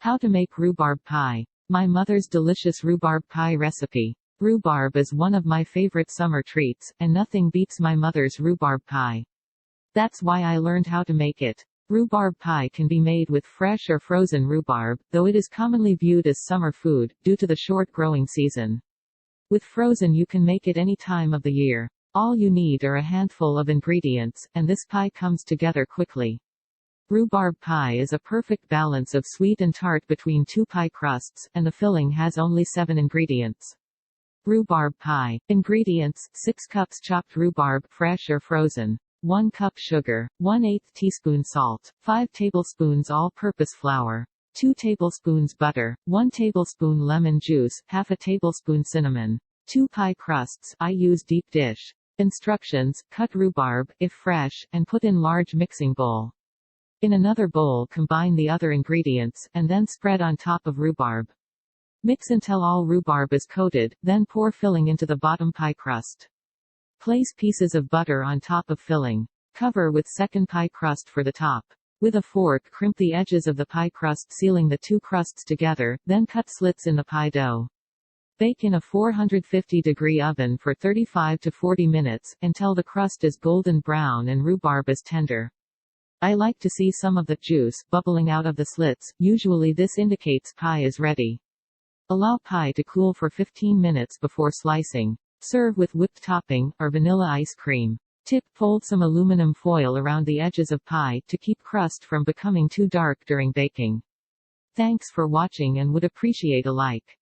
How to make rhubarb pie. My mother's delicious rhubarb pie recipe. Rhubarb is one of my favorite summer treats, and nothing beats my mother's rhubarb pie. That's why I learned how to make it. Rhubarb pie can be made with fresh or frozen rhubarb, though it is commonly viewed as summer food, due to the short growing season. With frozen you can make it any time of the year. All you need are a handful of ingredients, and this pie comes together quickly. Rhubarb pie is a perfect balance of sweet and tart between two pie crusts, and the filling has only 7 ingredients. Rhubarb pie. Ingredients: 6 cups chopped rhubarb, fresh or frozen. 1 cup sugar, 1/8 teaspoon salt, 5 tablespoons all-purpose flour, 2 tablespoons butter, 1 tablespoon lemon juice, half a tablespoon cinnamon. 2 pie crusts. I use deep dish. Instructions: cut rhubarb, if fresh, and put in large mixing bowl. In another bowl combine the other ingredients, and then spread on top of rhubarb. Mix until all rhubarb is coated, then pour filling into the bottom pie crust. Place pieces of butter on top of filling. Cover with second pie crust for the top. With a fork crimp the edges of the pie crust, sealing the two crusts together, then cut slits in the pie dough. Bake in a 450-degree oven for 35 to 40 minutes, until the crust is golden brown and rhubarb is tender. I like to see some of the juice bubbling out of the slits, usually this indicates pie is ready. Allow pie to cool for 15 minutes before slicing. Serve with whipped topping, or vanilla ice cream. Tip: fold some aluminum foil around the edges of pie, to keep crust from becoming too dark during baking. Thanks for watching and would appreciate a like.